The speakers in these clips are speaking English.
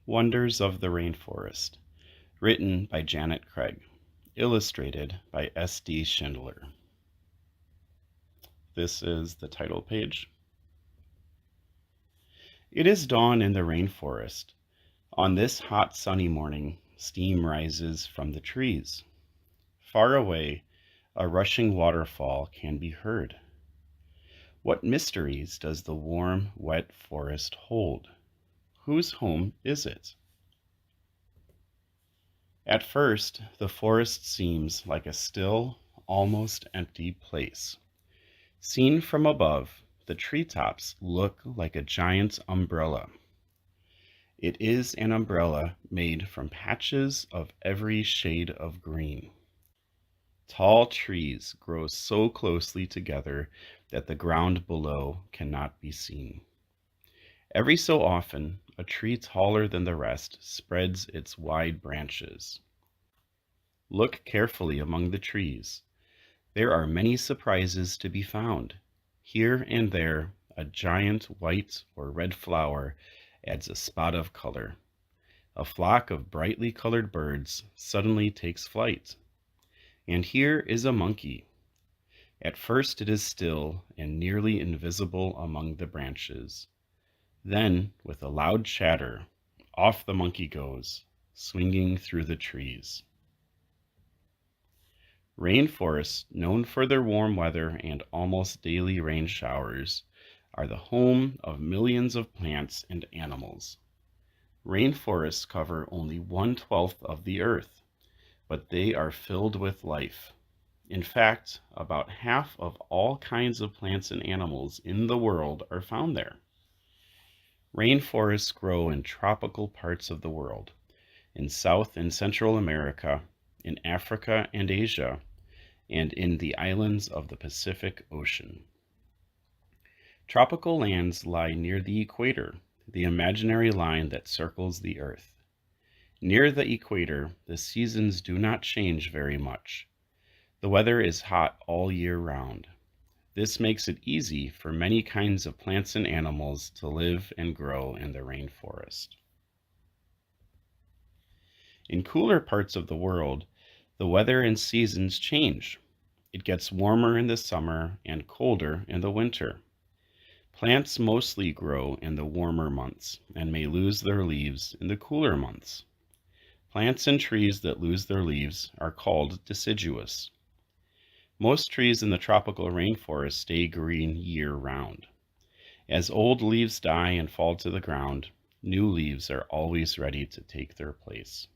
Wonders of the Rainforest, written by Janet Craig, illustrated by S.D. Schindler. This is the title page. It is dawn in the rainforest. On this hot sunny morning, steam rises from the trees. Far away, a rushing waterfall can be heard. What mysteries does the warm, wet forest hold? Whose home is it? At first, the forest seems like a still, almost empty place. Seen from above, the treetops look like a giant umbrella. It is an umbrella made from patches of every shade of green. Tall trees grow so closely together that the ground below cannot be seen. Every so often, a tree taller than the rest spreads its wide branches. Look carefully among the trees. There are many surprises to be found. Here and there, a giant white or red flower adds a spot of color. A flock of brightly colored birds suddenly takes flight. And here is a monkey. At first it is still and nearly invisible among the branches. Then, with a loud chatter, off the monkey goes, swinging through the trees. Rainforests, known for their warm weather and almost daily rain showers, are the home of millions of plants and animals. Rainforests cover only 1/12 of the earth, but they are filled with life. In fact, about half of all kinds of plants and animals in the world are found there. Rainforests grow in tropical parts of the world, in South and Central America, in Africa and Asia, and in the islands of the Pacific Ocean. Tropical lands lie near the equator, the imaginary line that circles the earth. Near the equator, the seasons do not change very much. The weather is hot all year round. This makes it easy for many kinds of plants and animals to live and grow in the rainforest. In cooler parts of the world, the weather and seasons change. It gets warmer in the summer and colder in the winter. Plants mostly grow in the warmer months and may lose their leaves in the cooler months. Plants and trees that lose their leaves are called deciduous. Most trees in the tropical rainforest stay green year-round. As old leaves die and fall to the ground, new leaves are always ready to take their place.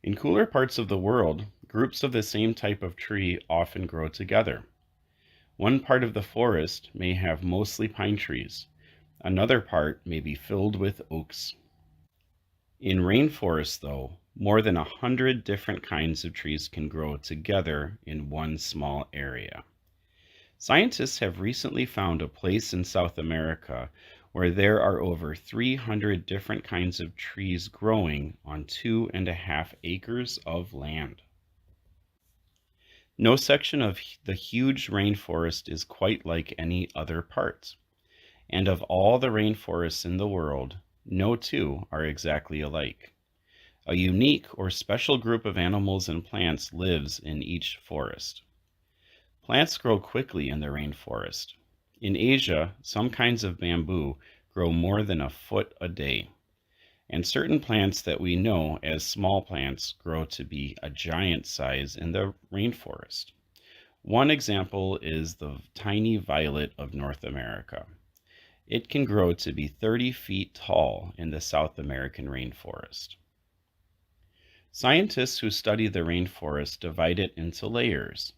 In cooler parts of the world, groups of the same type of tree often grow together. One part of the forest may have mostly pine trees. Another part may be filled with oaks. In rainforests, though, more than 100 different kinds of trees can grow together in one small area. Scientists have recently found a place in South America where there are over 300 different kinds of trees growing on 2.5 acres of land. No section of the huge rainforest is quite like any other part. And of all the rainforests in the world, no two are exactly alike. A unique or special group of animals and plants lives in each forest. Plants grow quickly in the rainforest. In Asia, some kinds of bamboo grow more than a foot a day. And certain plants that we know as small plants grow to be a giant size in the rainforest. One example is the tiny violet of North America. It can grow to be 30 feet tall in the South American rainforest. Scientists who study the rainforest divide it into layers.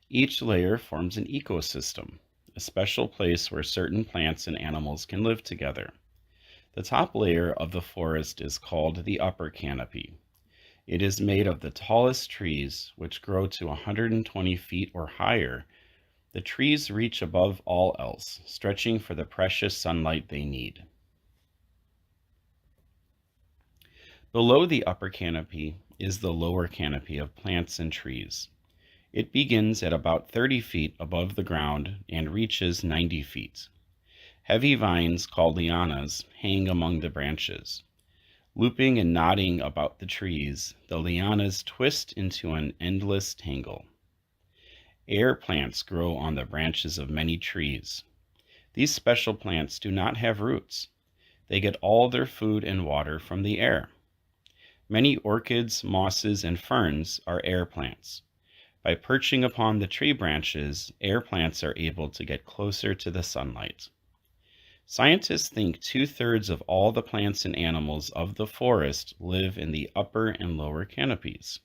Each layer forms an ecosystem, a special place where certain plants and animals can live together. The top layer of the forest is called the upper canopy. It is made of the tallest trees, which grow to 120 feet or higher. The trees reach above all else, stretching for the precious sunlight they need. Below the upper canopy is the lower canopy of plants and trees. It begins at about 30 feet above the ground and reaches 90 feet. Heavy vines called lianas hang among the branches. Looping and knotting about the trees, the lianas twist into an endless tangle. Air plants grow on the branches of many trees. These special plants do not have roots. They get all their food and water from the air. Many orchids, mosses, and ferns are air plants. By perching upon the tree branches, air plants are able to get closer to the sunlight. Scientists think two-thirds of all the plants and animals of the forest live in the upper and lower canopies.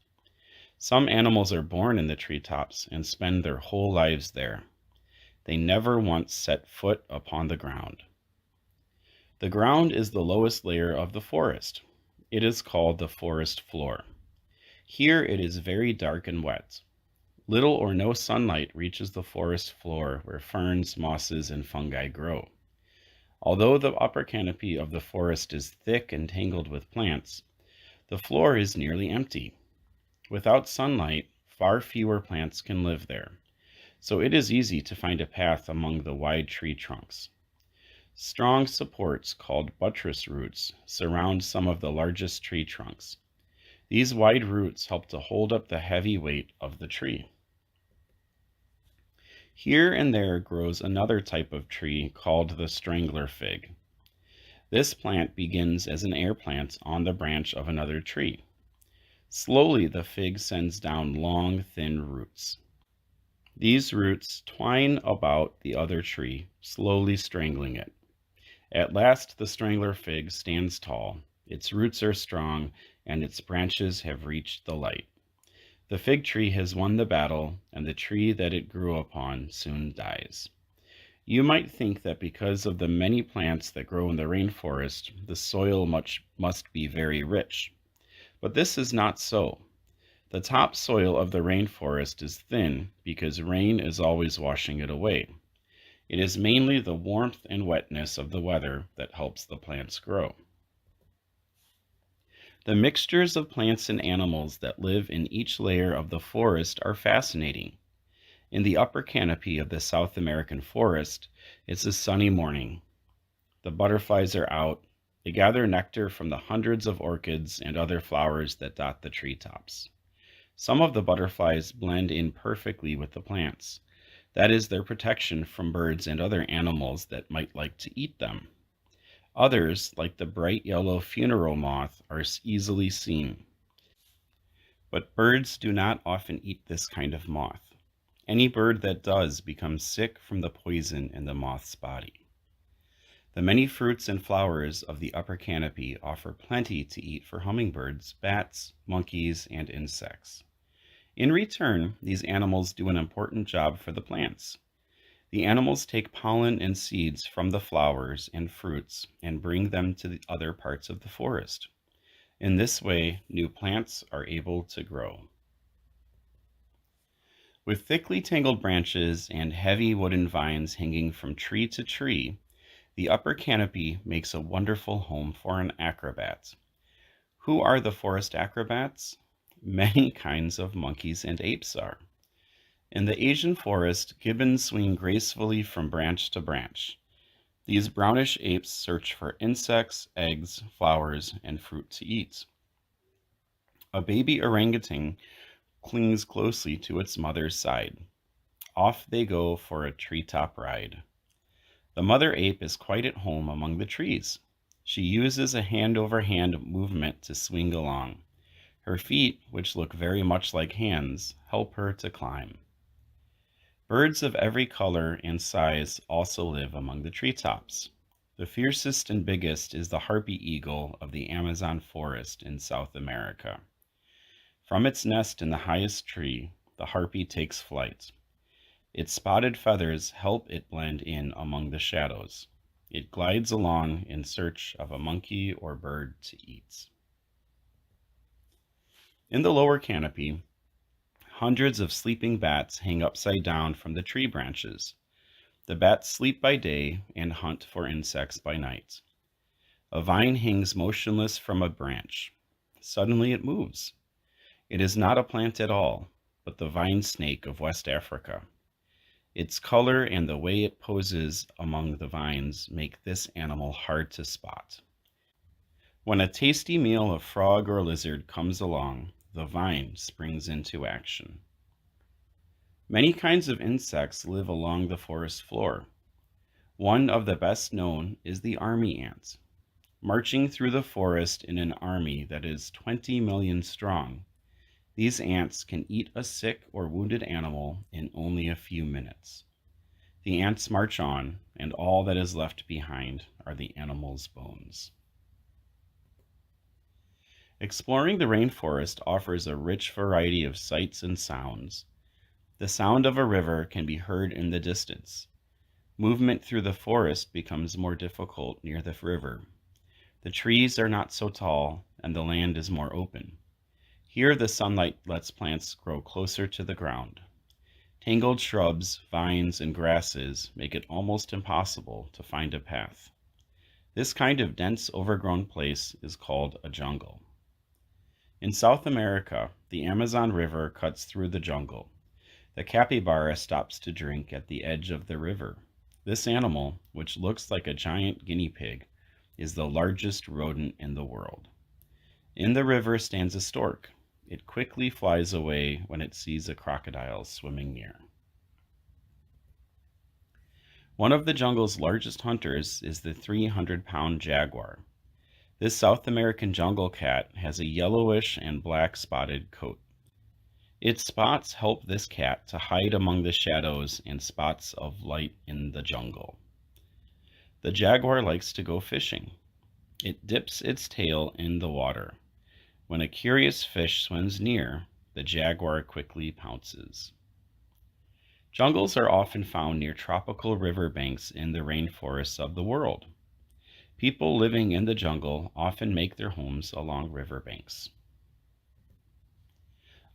Some animals are born in the treetops and spend their whole lives there. They never once set foot upon the ground. The ground is the lowest layer of the forest. It is called the forest floor. Here it is very dark and wet. Little or no sunlight reaches the forest floor where ferns, mosses, and fungi grow. Although the upper canopy of the forest is thick and tangled with plants, the floor is nearly empty. Without sunlight, far fewer plants can live there, so it is easy to find a path among the wide tree trunks. Strong supports, called buttress roots, surround some of the largest tree trunks. These wide roots help to hold up the heavy weight of the tree. Here and there grows another type of tree called the strangler fig. This plant begins as an air plant on the branch of another tree. Slowly, the fig sends down long, thin roots. These roots twine about the other tree, slowly strangling it. At last, the strangler fig stands tall. Its roots are strong, and its branches have reached the light. The fig tree has won the battle, and the tree that it grew upon soon dies. You might think that because of the many plants that grow in the rainforest, the soil must be very rich. But this is not so. The topsoil of the rainforest is thin because rain is always washing it away. It is mainly the warmth and wetness of the weather that helps the plants grow. The mixtures of plants and animals that live in each layer of the forest are fascinating. In the upper canopy of the South American forest, it's a sunny morning. The butterflies are out. They gather nectar from the hundreds of orchids and other flowers that dot the treetops. Some of the butterflies blend in perfectly with the plants. That is their protection from birds and other animals that might like to eat them. Others, like the bright yellow funeral moth, are easily seen. But birds do not often eat this kind of moth. Any bird that does becomes sick from the poison in the moth's body. The many fruits and flowers of the upper canopy offer plenty to eat for hummingbirds, bats, monkeys, and insects. In return, these animals do an important job for the plants. The animals take pollen and seeds from the flowers and fruits and bring them to the other parts of the forest. In this way, new plants are able to grow. With thickly tangled branches and heavy wooden vines hanging from tree to tree, the upper canopy makes a wonderful home for an acrobat. Who are the forest acrobats? Many kinds of monkeys and apes are. In the Asian forest, gibbons swing gracefully from branch to branch. These brownish apes search for insects, eggs, flowers, and fruit to eat. A baby orangutan clings closely to its mother's side. Off they go for a treetop ride. The mother ape is quite at home among the trees. She uses a hand-over-hand movement to swing along. Her feet, which look very much like hands, help her to climb. Birds of every color and size also live among the treetops. The fiercest and biggest is the harpy eagle of the Amazon forest in South America. From its nest in the highest tree, the harpy takes flight. Its spotted feathers help it blend in among the shadows. It glides along in search of a monkey or bird to eat. In the lower canopy, hundreds of sleeping bats hang upside down from the tree branches. The bats sleep by day and hunt for insects by night. A vine hangs motionless from a branch. Suddenly it moves. It is not a plant at all, but the vine snake of West Africa. Its color and the way it poses among the vines make this animal hard to spot. When a tasty meal of frog or lizard comes along, the vine springs into action. Many kinds of insects live along the forest floor. One of the best known is the army ant. Marching through the forest in an army that is 20 million strong, these ants can eat a sick or wounded animal in only a few minutes. The ants march on, and all that is left behind are the animal's bones. Exploring the rainforest offers a rich variety of sights and sounds. The sound of a river can be heard in the distance. Movement through the forest becomes more difficult near the river. The trees are not so tall, and the land is more open. Here the sunlight lets plants grow closer to the ground. Tangled shrubs, vines, and grasses make it almost impossible to find a path. This kind of dense, overgrown place is called a jungle. In South America, the Amazon River cuts through the jungle. The capybara stops to drink at the edge of the river. This animal, which looks like a giant guinea pig, is the largest rodent in the world. In the river stands a stork. It quickly flies away when it sees a crocodile swimming near. One of the jungle's largest hunters is the 300-pound jaguar. This South American jungle cat has a yellowish and black spotted coat. Its spots help this cat to hide among the shadows and spots of light in the jungle. The jaguar likes to go fishing. It dips its tail in the water. When a curious fish swims near, the jaguar quickly pounces. Jungles are often found near tropical river banks in the rainforests of the world. People living in the jungle often make their homes along river banks.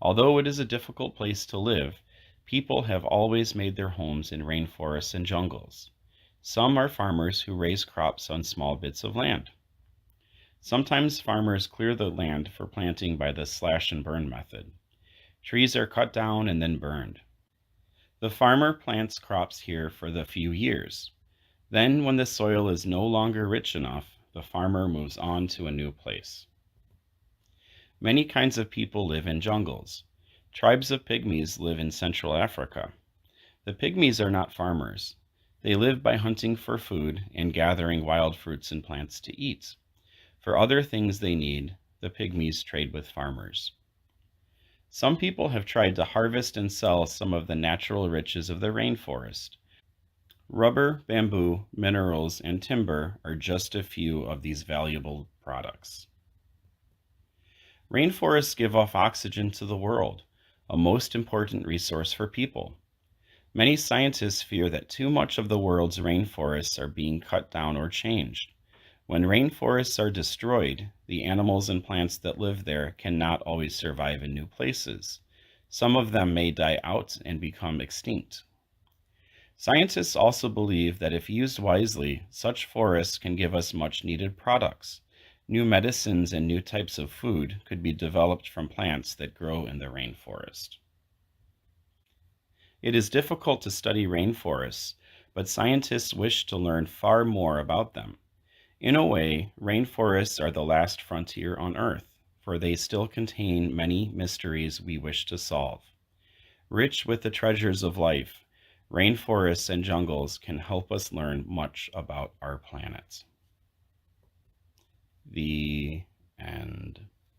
Although it is a difficult place to live, people have always made their homes in rainforests and jungles. Some are farmers who raise crops on small bits of land. Sometimes farmers clear the land for planting by the slash and burn method. Trees are cut down and then burned. The farmer plants crops here for the few years. Then, when the soil is no longer rich enough, the farmer moves on to a new place. Many kinds of people live in jungles. Tribes of pygmies live in Central Africa. The pygmies are not farmers. They live by hunting for food and gathering wild fruits and plants to eat. For other things they need, the pygmies trade with farmers. Some people have tried to harvest and sell some of the natural riches of the rainforest. Rubber, bamboo, minerals, and timber are just a few of these valuable products. Rainforests give off oxygen to the world, a most important resource for people. Many scientists fear that too much of the world's rainforests are being cut down or changed. When rainforests are destroyed, the animals and plants that live there cannot always survive in new places. Some of them may die out and become extinct. Scientists also believe that if used wisely, such forests can give us much needed products. New medicines and new types of food could be developed from plants that grow in the rainforest. It is difficult to study rainforests, but scientists wish to learn far more about them. In a way, rainforests are the last frontier on Earth, for they still contain many mysteries we wish to solve. Rich with the treasures of life, rainforests and jungles can help us learn much about our planet. The